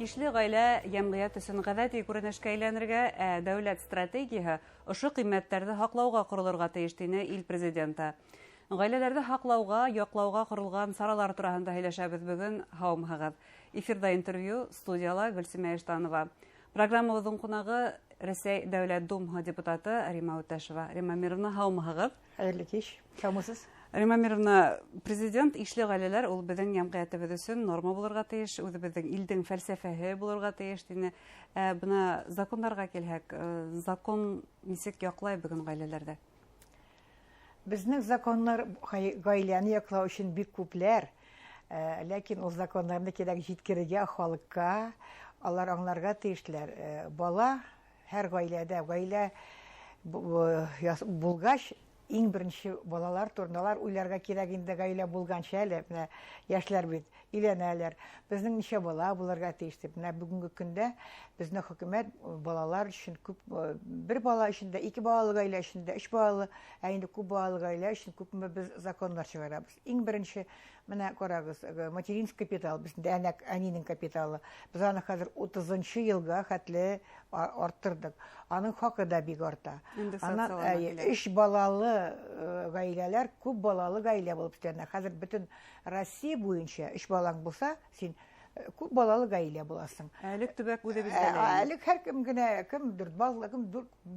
Ишле гаилә җәмгыять өчен гадәти күренешкә әйләнергә, дәүләт стратегияһы ошо кыйммәтләрне һаклауга корылырга тиеш дине ил президенты. Гаиләләрне һаклауга, яклауга корылган саралар турында һөйләшәбез бүген. Һаумыгыз. Эфирда интервью, студияла Гөлсемә Эштанова. Программабызның кунагы Рәсәй Дәүләт Думы депутаты Рима Үтәшева. Рима Мировна, һаумыгыз. Хәерле кич. Һаумысыз. Рима Мировна, президент ишле гаиләләр ул безнең җәмгыятебез өчен норма булырга тиеш, үзебезнең илдең фәлсәфәһе булырга тиеш дине. Бuna законнарга килһәк, закон нисек яклай бүген гаиләләрдә? Безнең законнар гаиләне яклау өчен бик күпләр, ләкин ул законнарны кирәк җиткерергә халыкка, алар аңларга тиешләр. Бала һәр гаиләдә, гаилә булгач, иң беренче балалар турындалар уйларга кирәк инде гаилә булганча әле, менә яшьләр бит өйләнәләр. Безнең ничә бала булырга тиеш дип, менә бүгенге көндә безнең хөкүмәт балалар өчен күп, бер бала өчен дә, 2 балалы гаилә өчен дә, 3 балалы, инде күп балалы гаилә өчен күпме без законнар чыгарабыз. Иң беренче менә карагыз, материнский капитал, бездә әнинең капиталы. Без аны хәзер 30-нчы елга хәтле арттырдык. Аның хакы да бик арта. Аны 3 балалы гаиләләр күп балалы гаилә булып китә. Хәзер бөтен Россия буенча 3 балаң булса, син күп балалы гаилә буласың. Әлек төбәк үзе бездә. Әлек һәр кем генә, кем 4 бала, кем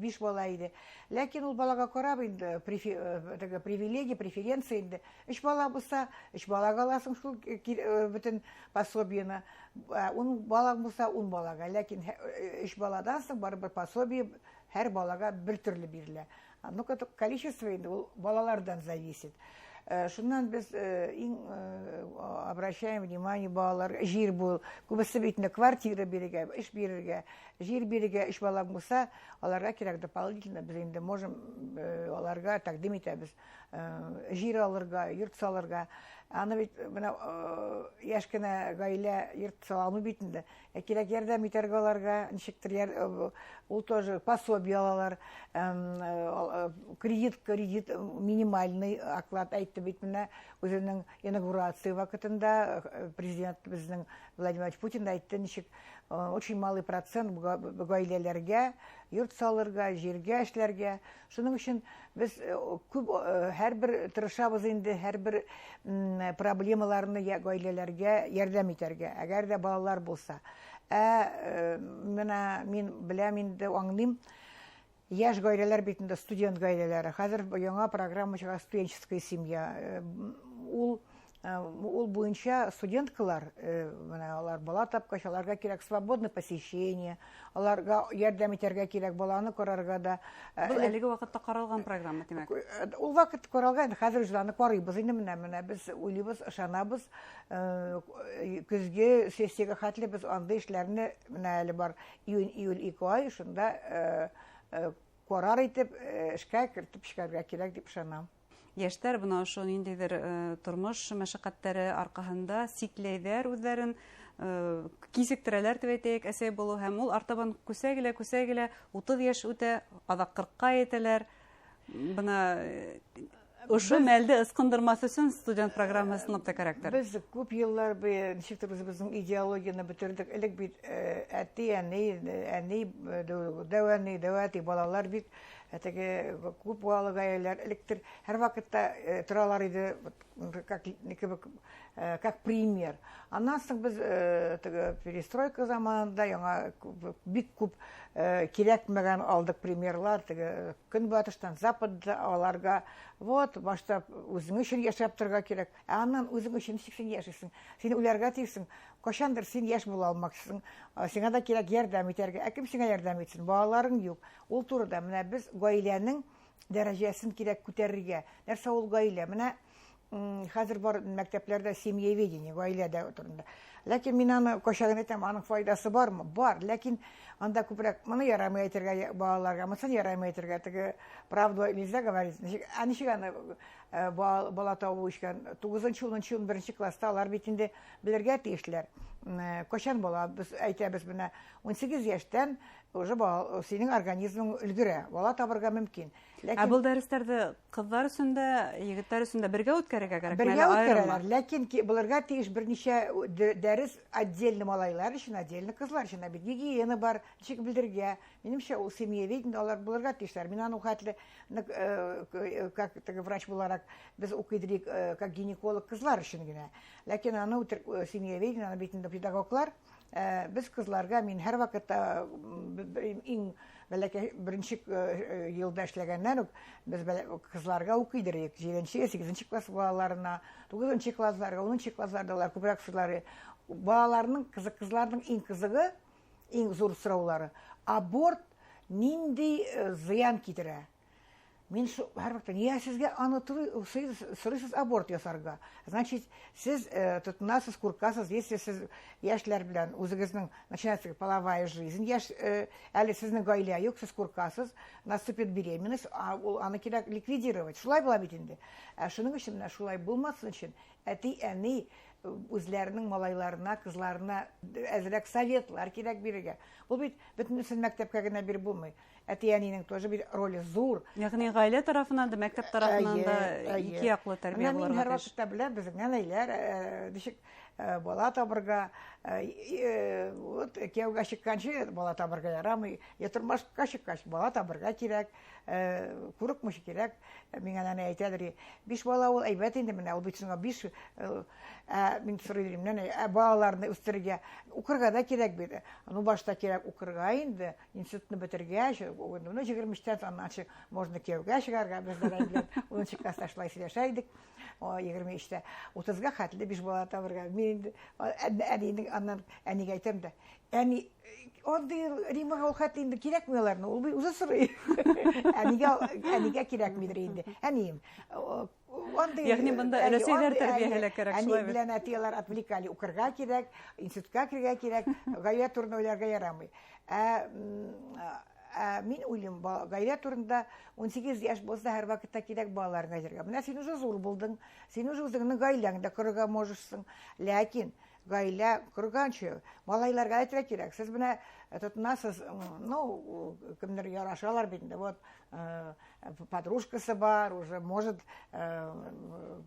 5 бала иде. Ләкин ул балага карап инде привилегия, преференция инде. 3 бала булса, 3 балага аласың шул бөтен пособиене. 10 бала булса, 10 балага. Ләкин 3 баладан соң барыбер пособие һәр балага бер төрле бирелә. Ну, количество инде ул балалардан зависит. Шуннан без обращаем внимание балалар, җир бул, күбесе бит квартира бирергә, эш бирергә, җир бирергә, 3 бала булса, аларга кирәк дополнительно без инде можем аларга тәкъдим итәбез. Җир алырга, йорт салырга. Аны бит менә яшь кенә гаилә йорт саламы бит инде. Кирәк ярдәм итәргә аларга, ничектер ул тоже пособие алалар, кредит минимальный оклад әйтте бит менә үзенең инаугурация вакытында президент безнең Владимир Путин әйтте, ничек очень малый процент гаиләләргә йорт салырга, җиргә эшләргә. Шуның өчен без күп һәрбер тырышабыз инде, һәрбер проблемаларны гаиләләргә ярдәм итәргә, әгәр дә балалар булса. Менә мин беләм инде, аңлыйм, яшь гаиләләр бит инде студент гаиләләре. Хәзер яңа программа чыга, студенческая семья. Ул буенча студенткалар, менә алар бала тапкач, аларга кирәк свободное посещение, аларга ярдәм итәргә кирәк, баланы карарга да. Бу әлеге вакытта каралган программа, димәк. Ул вакыт каралган, хәзер җаны карыйбыз инде, менә без уйлыйбыз, ышанабыз. Көзге сессиягә хәтле без анда эшләрне, менә әле бар июль 2 ай, шунда карар итеп, эшкә кертеп эшләргә кирәк дип ышанам. Яшьләр бuna ошо ниндидер тормыш мәшәкатьләре аркаһында сикләйдәр үзләрен, кисектерәләр дип әйтәйек, әсәй булу һәм ул артабан күсәгелә 30 яшь үтә, адак 40-ка итәләр. Бuna ошо мәлдә ыскындырмас өчен студент программасын алып кирәктер. Без күп еллар ничектер үзебезнең идеологияны бетердек. Элек бит әти, әни, дәвәти балалар бит күп балалы гаиләләр электр һәр вакытта торалар иде, как пример. Аннан соң без перестройка заманында яңа бик күп кирәкмәгән алдык примерлар, көнбатыштан западта аларга вот башта үзең өчен яшәп торырга кирәк. Аннан үзең өчен ничек син яшисең? Син үләргә тиесең. Кашандыр син яшь була алмаксың. Сиңа да кирәк ярдәм итәргә. Кем сиңа ярдәм итсен? Балаларың юк. Ул турыда менә без гаиләнең дәрәҗәсен кирәк күтәрергә. Нәрсә ул гаилә? Менә хәзер бар мәктәпләрдә семьяведение, гаиләдә турында. Ләкин мин аны кашаган әйтәм, аның файдасы бармы? Бар, ләкин анда күбрәк моны ярамый әйтергә балаларга, моны ярамый әйтергә, правду нельзя говорить. Ничек аны бала табу ишкән 9-10 класста алар бит инде белергә тиешләр. Качан бала без әйтәбез менә 18 яшьтән уже синең организмың өлгерә. Бала табырга мөмкин. Ә бу дәресләрдә кызлар өчен дә, егетләр өчен дә бергә үткәрергә кирәк. Бергә үткәрәләр, ләкин булырга тиеш берничә дәрес отдельно малайлар өчен, отдельно кызлар өчен. Бит гигиена бар, ничек белдергә. Минемчә, ул семьяведение алар булырга тиешләр. Мин аны хәтле как врач буларак без укыйдырык как гинеколог кызлар өчен генә. Ләкин аны семьяведение, аны бит инде педагоглар без кызларга мин һәр вакытта иң бәләкәй беренче елда эшләгәннән үк без кызларга укыйдырык 7-8 класс балаларына, 9 классларга, 10 классларда алар күбрәк кызлары балаларның кызларның иң кызыгы, иң зур сораулары аборт нинди зыян китерә. Мин һәр вакытта нигә сезгә аны сорыйсыз аборт ясарга? Значит, сез тотынасыз, куркасыз, если сез яшьләр белән үзегезнең начинается половая жизнь, әле сезнең гаилә юк, сез куркасыз, наступит беременность, аны кирәк ликвидировать. Шулай була бит инде. Шуның өчен менә шулай булмасын өчен әти-әни үзләренең малайларына, кызларына әзрәк советлар кирәк бирергә. Ул бит бөтенесен мәктәпкә генә биреп булмый. Әти-әнинең тоже бир роле зур. Ягъни гаилә тарафыннан да, мәктәп тарафыннан да ике яклы тәрбия булырга тиеш. Һәр вакытта белә безнең әниләр ничек бала табырга, вот кияүгә чыкканчы бала табырга ярамый, тормышка чыккач бала табырга кирәк, курыкмыш кирәк. Миңа әнә әйтәдер, 5 бала ул әйбәт инде менә, ул бит соңга 5 мин сорыйдым, балаларны үстергә, укырга да кирәк бит. Ну башта кирәк укырга инде, институтны бетергәч, 20-тән аннан можно кияүгә чыгарга, без дә 10 класста шулай сөйләшә идек. 23-тә 30-га хәтле 5 бала табырга. Мин әнинең аннан әнигә әйтәм дә, әни андый Римага ул хәтле инде кирәкми аларны, ул үзе сорый. Әнигә кирәкмидер инде. Әнием. Ягъни монда рәсейләр тәрбияләргә кирәк шулай. Әни белән әтиләр отвлекали, укырга кирәк, институтка кирергә кирәк, гаилә турында уйларга ярамый. Мин уйлыйм, гаилә турында 18 яшь булса һәр вакытта кирәк балаларга җиргә. Менә син уже зур булдың, син уже үзеңнең гаиләңдә корырга можышсың. Ләкин гаилә корганчы малайларга әйтергә кирәк. Сез менә тотынасыз, кемнәр ярашалар бит инде. Вот подружкасы бар, уже может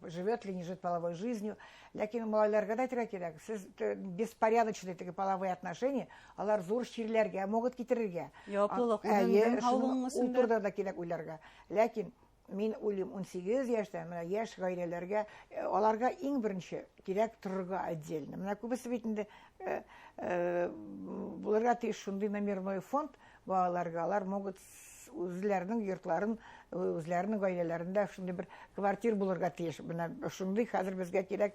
живет ли не живет половой жизнью. Ләкин малайларга да әйтергә кирәк. Сез беспорядочные теге половые отношения, алар зур чирләргә могут китерергә. Яплылык үзенең һаулыгын ул турыда да кирәк уйларга. Ләкин мин уйлыйм 18 яшьтә менә яшь гаиләләргә аларга иң беренче кирәк торырга отдельно. Менә күбесе бит инде булырга тиеш шундый номерной фонд балаларга, алар могут үзләренең йортларын, үзләренең гаиләләрендә шундый бер квартира булырга тиеш. Менә шундый хәзер безгә кирәк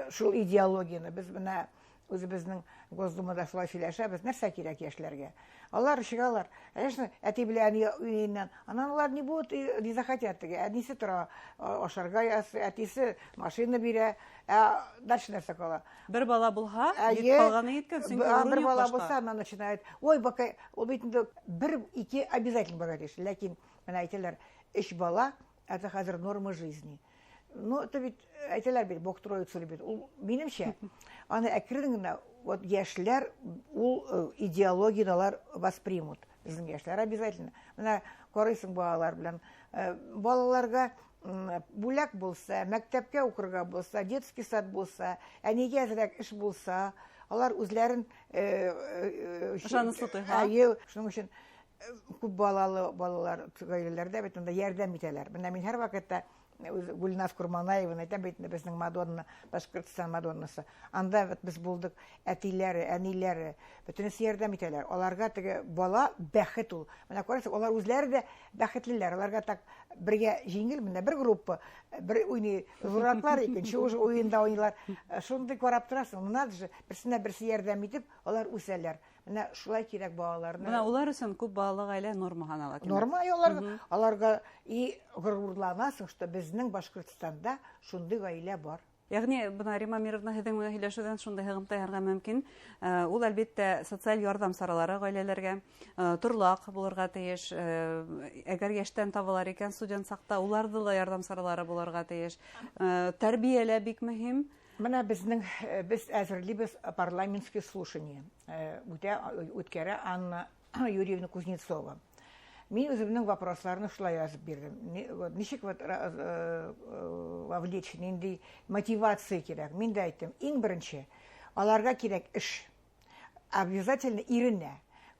шул идеологияны. Без менә үзебезнең Госдумада шулай сөйләшәбез, нәрсә кирәк яшьләргә. Алар чыгалар. Конечно, әти белән өйнән. Анан алар не будут, не захотят. Әнисе тора ашарга ясый, әтисе машина бирә. Дальше нәрсә кала. Бер бала булһа, бит калганы еткән, сөнки урын бер юк бала башка. булса, аннан начинает. Ой, бакай, ул бит инде 1-2 обязательно бара тиеш. Ләкин менә әйтәләр, 3 бала это хәзер норма жизни. Ну, это ведь әйтәләр бит, Бог троицу любит. Ул минемчә, аны әкрен генә вот яшьләр ул идеологияны алар воспримут. Безнең яшьләр обязательно. Менә карыйсың балалар белән, балаларга бүләк булса, мәктәпкә укырга булса, детский сад булса, әнигә әзрәк эш булса, алар үзләрен Ышанысы тойга. Шуның өчен күп балалы балалар гаиләләрдә бит анда ярдәм итәләр. Менә мин һәр вакытта Гульназ Курманаева әйтә бит безнең Мадонна, Башкортстан Мадоннасы. Анда без булдык, әтиләре, әниләре, бөтенесе ярдәм итәләр. Аларга теге бала бәхет ул. Менә карасак, алар үзләре дә бәхетлеләр. Аларга так бергә җиңел, менә бер группа, бер уйный зуратлар, икенче уже уенда уйныйлар. Шундый карап торасың, надо же, берсенә берсе ярдәм итеп, алар үсәләр. Менә шулай кирәк балаларны. Менә улар өчен күп балалы гаилә норма санала. Норма аларга и горурланасың, что безнең Башкортстанда шундый гаилә бар. Ягъни бына Рима Мировна һеҙҙең менән һөйләшеүҙән шундай һығымта яһарға мөмкин. Ул әлбиттә социаль ярҙам саралары ғаиләләргә торлаҡ булырға тейеш. Әгәр йәштән табылар икән студент саҡта, уларҙы ла ярҙам саралары булырға тейеш. Тәрбиә лә бик мөһим. Менә без әзерлибез парламентские слушания. Үткәрә Анна Юрьевна Кузнецова. Мин үземнең вопросларны шулай язып бирдем. Ничек вовлечь, нинди мотивация кирәк. Мин дә әйттем, иң беренче, аларга кирәк эш. Обязательно иренә.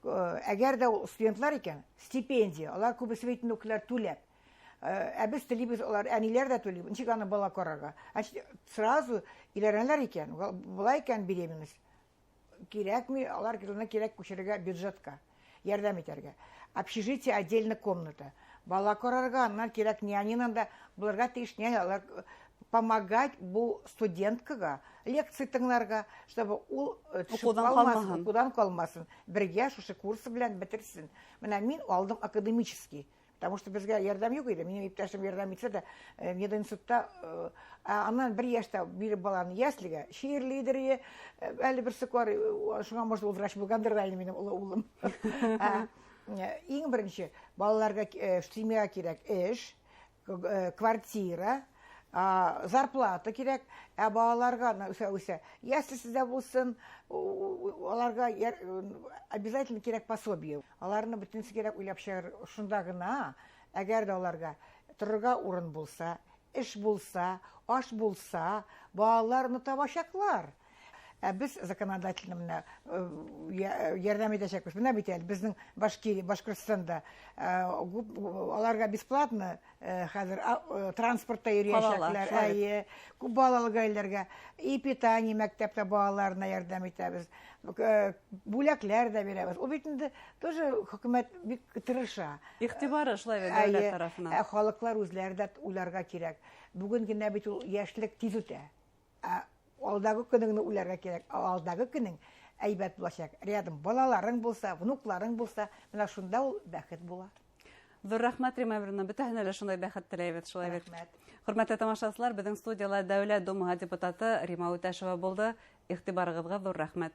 Әгәр дә студентлар икән, стипендия, алар күбесе бит үкеләр түләп. Без телибез, алар әниләр дә түләп. Ничек аны бала карарга? Сразу иләрәнләр икән, булай икән беременность. Кирәкми, алар кирәк күчерергә бюджетка, ярдәм итәргә. Общежитие отдельно комната. Бала карарга, аннан кирәк нянинанда, буларга тиеш нянялар помогать бу студенткага, лекция тыңларга, чтобы ул укудан калмасын. Бергә шушы курсы белән бетерсен. Менә мин алдым академический, потому что безгә ярдәм юк иде. Минем иптәшем ярдәм итсә дә, мединститутта аннан бер яшьтә биреп баланы яслигә, cheerleader, әле берсе бар, шуңа может ул врач булгандыр да минем улым. Иң беренче балаларга семья кирәк эш, квартира, зарплата кирәк, балаларга үсә. Если сездә булсын, аларга обязательно кирәк пособие. Аларны бөтенсе кирәк уйлап чыгар. Шунда гына, әгәр дә аларга торырга урын булса, эш булса, аш булса, балаларны табачаклар. Без законодательно ярдәм итәчәкбез. Менә бит әле безнең Башкортстанда аларга бесплатно хәзер транспортта йөрәчәкләр, күп балалы гаиләләргә и питание мәктәптә балаларына ярдәм итәбез. Бүләкләр дә бирәбез. Ул бит инде тоже хөкүмәт бик тырыша. Игътибары шулай дәүләт тарафынан. Халыклар үзләре дә уйларга кирәк. Бүген генә бит ул яшьлек тиз үтә. Алдагы көнеңне уйларга кирәк. Алдагы көнең әйбәт булачак. Рядом балаларың булса, внукларың булса, менә шунда ул бәхет була. Зур рәхмәт, Рима Мировна, бөтәһенә лә шундай бәхет теләйбез, шулай бит. Хөрмәтле тамашачылар, безнең студияда Дәүләт Думаһы депутаты Рима Үтәшева булды. Игътибарыгызга зур рәхмәт.